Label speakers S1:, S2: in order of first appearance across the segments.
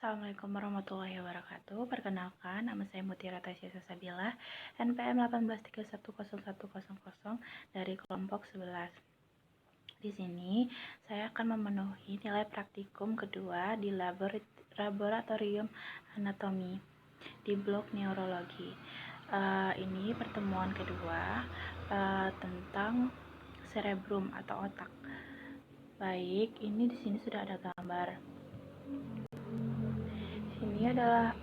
S1: Assalamualaikum warahmatullahi wabarakatuh. Perkenalkan, nama saya Mutiara Tasya Salsabila, NPM 18310100 dari kelompok 11. Di sini saya akan memenuhi nilai praktikum kedua di laboratorium anatomi di blok neurologi. Ini pertemuan kedua tentang cerebrum atau otak. Baik, ini di sini sudah ada gambar. Ini adalah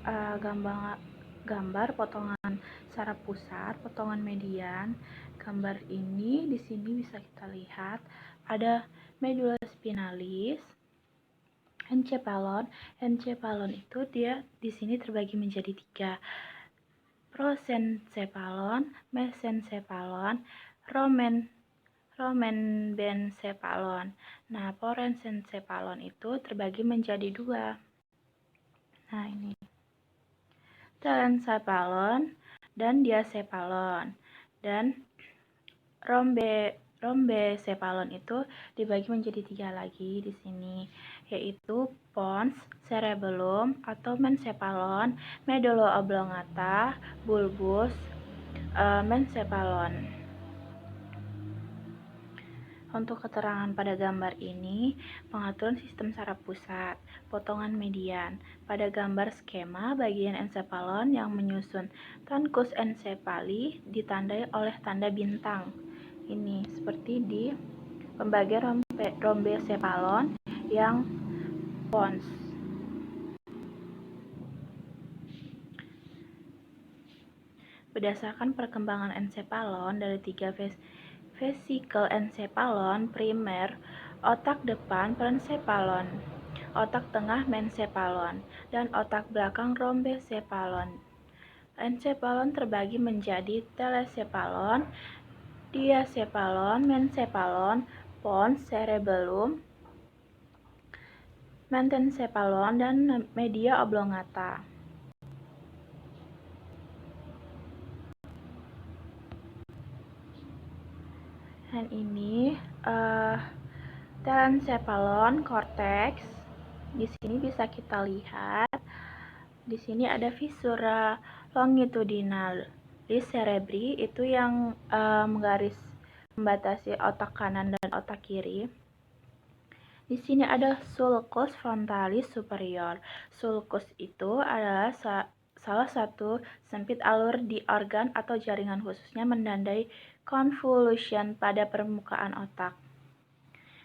S1: gambar potongan saraf pusat, potongan median. Gambar ini di sini bisa kita lihat ada medula spinalis, encephalon. Encephalon itu dia di sini terbagi menjadi 3. Prosencephalon, mesencephalon, romenbencephalon. Nah, prosencephalon itu terbagi menjadi 2. Nah, ini telencephalon dan diacephalon. Dan rhombecephalon itu dibagi menjadi 3 lagi di sini, yaitu pons, cerebellum atau mencephalon, medulla oblongata, bulbus, mencephalon. Untuk keterangan pada gambar ini, pengaturan sistem saraf pusat, potongan median. Pada gambar skema, bagian encephalon yang menyusun truncus encephali ditandai oleh tanda bintang. Ini seperti di pembagian rhombecephalon yang pons. Berdasarkan perkembangan encephalon dari 3 vesikel encephalon primer, otak depan proencephalon, otak tengah mencephalon, dan otak belakang rhombecephalon. Encephalon terbagi menjadi telencephalon, diacephalon, mencephalon, pons, cerebellum, mesencephalon, dan media oblongata. Dan ini telencephalon cortex. Di sini bisa kita lihat. Di sini ada visura longitudinalis cerebri, itu yang menggaris membatasi otak kanan dan otak kiri. Di sini ada sulcus frontalis superior. Sulcus itu adalah salah satu sempit alur di organ atau jaringan khususnya menandai convolution pada permukaan otak.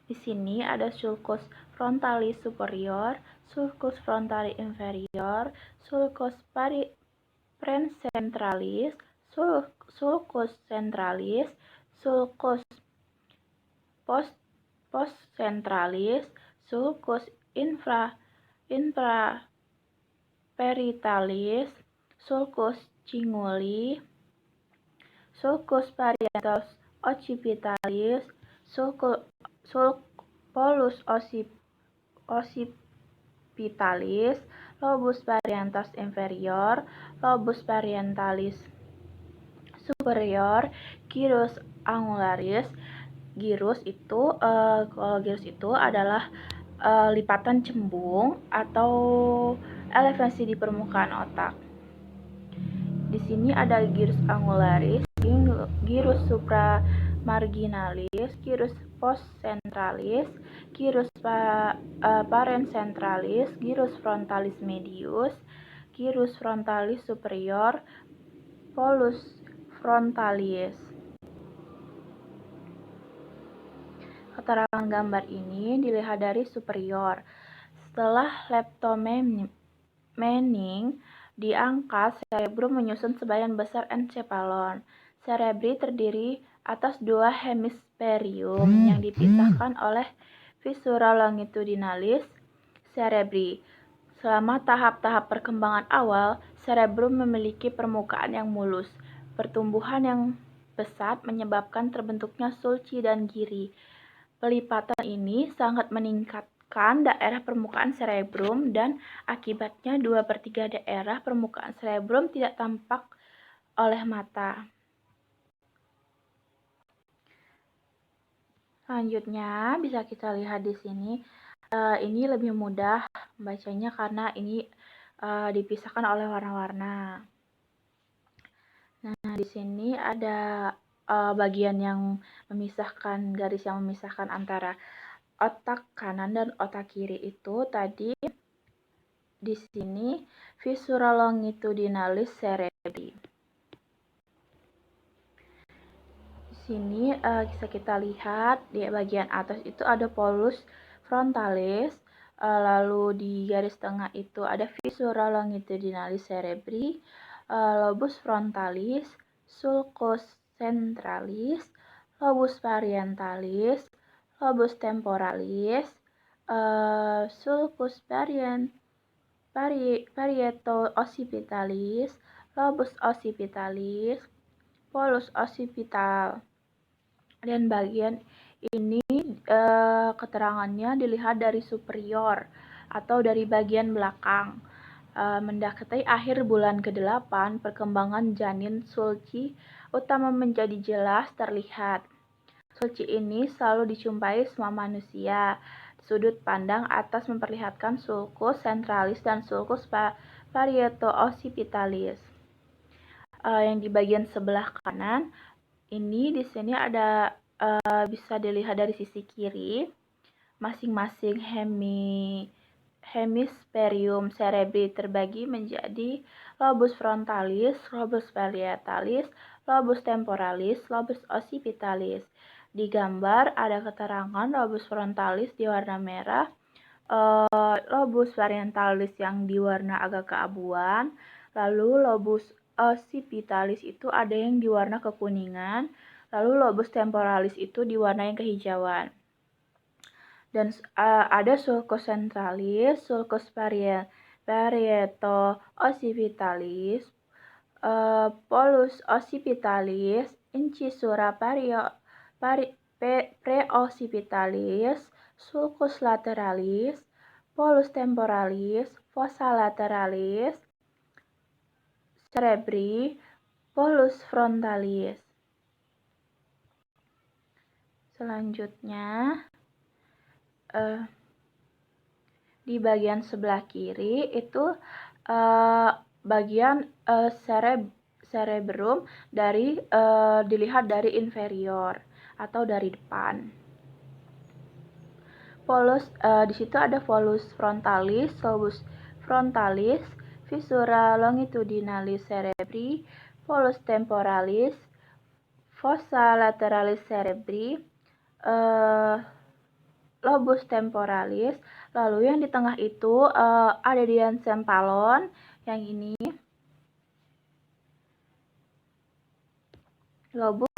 S1: Di sini ada sulcus frontalis superior, sulcus frontalis inferior, sulcus praecentralis, sulcus centralis, sulcus postcentralis, sulcus infraparietalis, sulcus cinguli, sulcus parietal occipitalis, polus occipitalis, lobus parietalis inferior, lobus parietalis superior, gyrus angularis. Gyrus itu adalah lipatan cembung atau elevasi di permukaan otak. Di sini ada gyrus angularis, gyrus supramarginalis, gyrus postcentralis, gyrus parencentralis, gyrus frontalis medius, gyrus frontalis superior, polus frontalis. Keterangan gambar ini dilihat dari superior. Setelah leptomening diangkat, cerebrum menyusun sebagian besar encephalon. Cerebri terdiri atas 2 hemisferium yang dipisahkan oleh visura longitudinalis cerebri. Selama tahap-tahap perkembangan awal, cerebrum memiliki permukaan yang mulus. Pertumbuhan yang pesat menyebabkan terbentuknya sulci dan giri. Pelipatan ini sangat meningkatkan daerah permukaan cerebrum dan akibatnya 2/3 daerah permukaan cerebrum tidak tampak oleh mata. Selanjutnya bisa kita lihat di sini. Ini lebih mudah membacanya karena ini dipisahkan oleh warna-warna. Nah, di sini ada bagian yang memisahkan, garis yang memisahkan antara otak kanan dan otak kiri itu tadi di sini viscera longitudinalis cerebri. Di sini bisa kita lihat di bagian atas itu ada polus frontalis, lalu di garis tengah itu ada viscera longitudinalis cerebri, lobus frontalis, sulcus centralis, lobus parietalis, lobus temporalis, sulcus parieto-occipitalis, lobus occipitalis, polus occipital. Dan bagian ini keterangannya dilihat dari superior atau dari bagian belakang. Mendekati akhir bulan ke-8, perkembangan janin sulci utama menjadi jelas terlihat. Sulci ini selalu dijumpai semua manusia. Sudut pandang atas memperlihatkan sulcus centralis dan sulcus parieto-occipitalis. Yang di bagian sebelah kanan ini di sini ada bisa dilihat dari sisi kiri masing-masing hemisferium cerebri terbagi menjadi lobus frontalis, lobus parietalis, lobus temporalis, lobus occipitalis. Di gambar ada keterangan lobus frontalis di warna merah, lobus parietalis yang di warna agak keabuan, lalu lobus occipitalis itu ada yang di warna kekuningan, lalu lobus temporalis itu di warna yang kehijauan. Dan ada sulcus centralis, sulcus parieto-occipitalis, polus occipitalis, incisura preoccipitalis, sulcus lateralis, polus temporalis, fossa lateralis cerebri, polus frontalis. Selanjutnya di bagian sebelah kiri itu bagian cerebrum dari dilihat dari inferior atau dari depan. Polus di situ ada polus frontalis, lobus frontalis, viscera longitudinalis cerebri, polus temporalis, fossa lateralis cerebri, lobus temporalis, lalu yang di tengah itu ada diencephalon, yang ini lobus,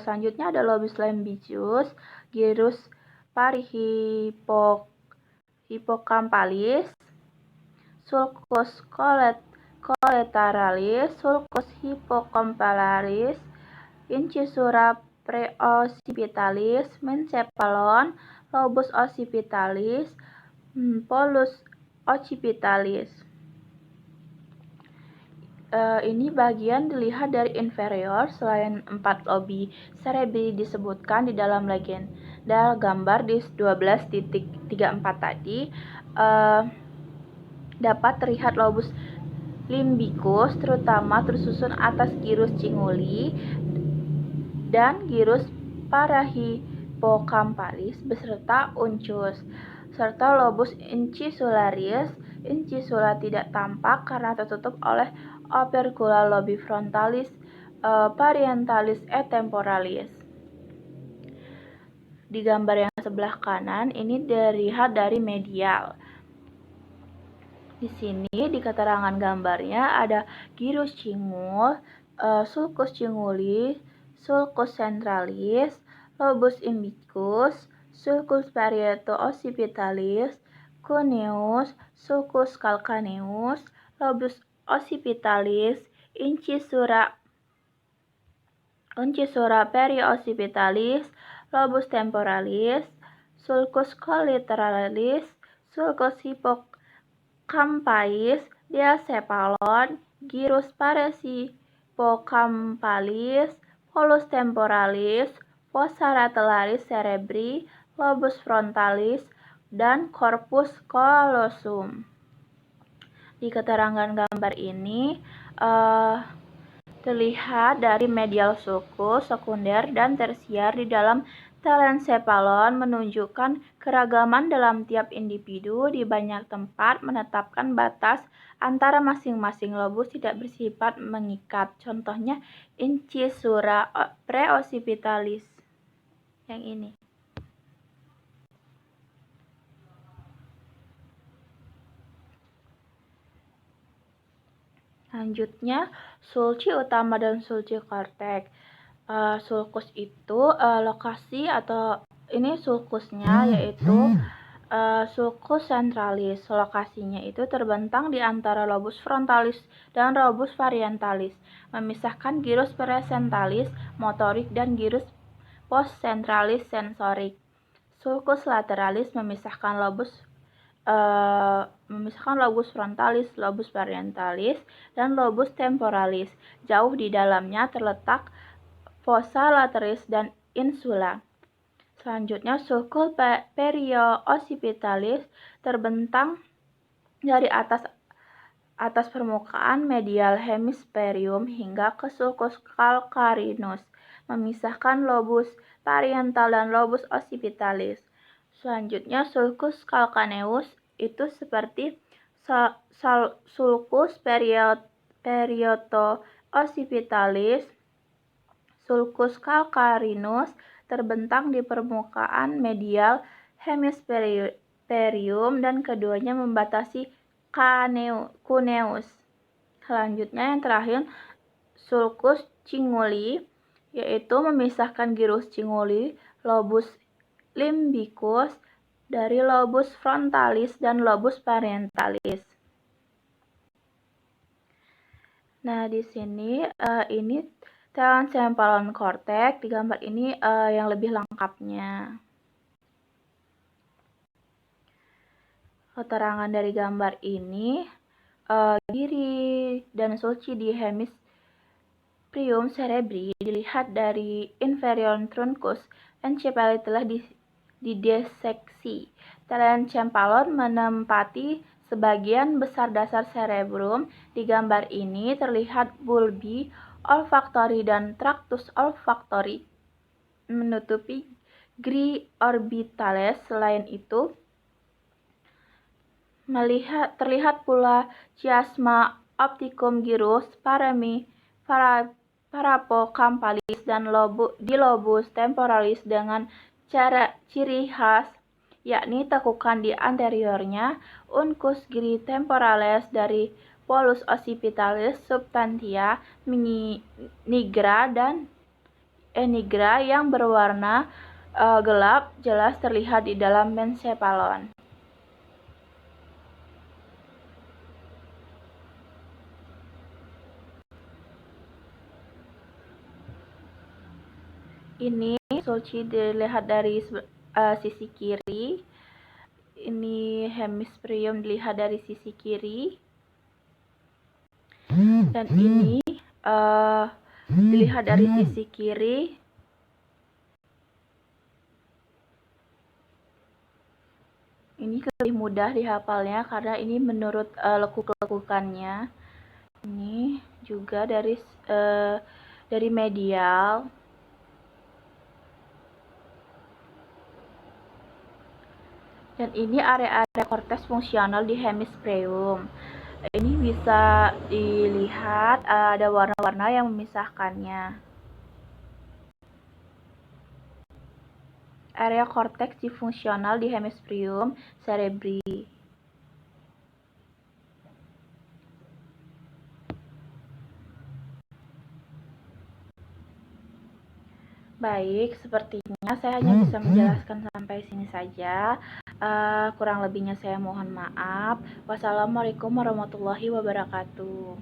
S1: selanjutnya ada lobus lambigus, gyrus parihippocampalis, sulcus collateralis, sulcus hippocampalaris, incisura preoccipitalis, mencephalon, lobus occipitalis, polus occipitalis. Ini bagian dilihat dari inferior. Selain 4 lobi cerebri disebutkan di dalam legenda gambar di 12.34 tadi, dapat terlihat lobus limbicus terutama tersusun atas gyrus cinguli dan gyrus parahippocampalis beserta uncus, serta lobus incisularis. Incisula tidak tampak karena tertutup oleh opercula lobi frontalis, parietalis, temporalis. Di gambar yang sebelah kanan ini dilihat dari medial. Di sini di keterangan gambarnya ada gyrus cingul, sulcus cinguli, sulcus centralis, lobus imbicus, sulcus parieto-occipitalis, cuneus, sulcus calcaneus, lobus occipitalis, incisura perioccipitalis, lobus temporalis, sulcus collateralis, sulcus hippocampais, diencephalon, gyrus parahippocampalis, polus temporalis, fossa lateralis cerebri, lobus frontalis, dan corpus callosum. Di keterangan gambar ini terlihat dari medial sulcus, sekunder, dan tersier di dalam telencephalon menunjukkan keragaman dalam tiap individu. Di banyak tempat menetapkan batas antara masing-masing lobus tidak bersifat mengikat. Contohnya incisura preoccipitalis yang ini. Selanjutnya, sulci utama dan sulci korteks. Sulcus itu lokasi atau ini sulcusnya yaitu sulcus centralis. Lokasinya itu terbentang di antara lobus frontalis dan lobus varientalis, memisahkan gyrus presentalis motorik dan gyrus postcentralis sensorik. Sulcus lateralis memisahkan lobus frontalis, lobus varientalis, dan lobus temporalis. Jauh di dalamnya terletak fossa lateris dan insula. Selanjutnya, sulcus perioccipitalis terbentang dari atas permukaan medial hemispherium hingga ke sulcus calcarinus, memisahkan lobus pariental dan lobus occipitalis. Selanjutnya, sulcus calcaneus itu seperti sulcus perioto-occipitalis. Sulcus calcarinus terbentang di permukaan medial hemispherium dan keduanya membatasi cuneus. Selanjutnya yang terakhir, sulcus cinguli, yaitu memisahkan gyrus cinguli, lobus limbicus dari lobus frontalis dan lobus parientalis. Nah, di sini ini telencephalon cortex. Di gambar ini yang lebih lengkapnya. Keterangan dari gambar ini, giri dan sulci di hemispherium cerebri dilihat dari inferior truncus encephalon telah dideseksi. Telencephalon menempati sebagian besar dasar cerebrum. Di gambar ini terlihat bulbi olfaktori dan tractus olfaktori menutupi gri orbitalis. Selain itu, terlihat pula chiasma opticum gyrus parapocampalis dan di lobus temporalis dengan ciri khas, yakni tekukan di anteriornya, uncus giri temporalis dari polus occipitalis substantia nigra dan nigra yang berwarna gelap jelas terlihat di dalam mencephalon. Ini sulci dilihat dari sisi kiri. Ini hemispherium dilihat dari sisi kiri. Dan ini dilihat dari sisi kiri. Ini lebih mudah dihafalnya karena ini menurut lekuk-lekukannya. Ini juga dari medial. Dan ini area-area korteks fungsional di hemispherium. Ini bisa dilihat ada warna-warna yang memisahkannya. Area korteks fungsional di hemispherium cerebri. Baik, sepertinya saya hanya bisa menjelaskan sampai sini saja. Kurang lebihnya saya mohon maaf. Wassalamualaikum warahmatullahi wabarakatuh.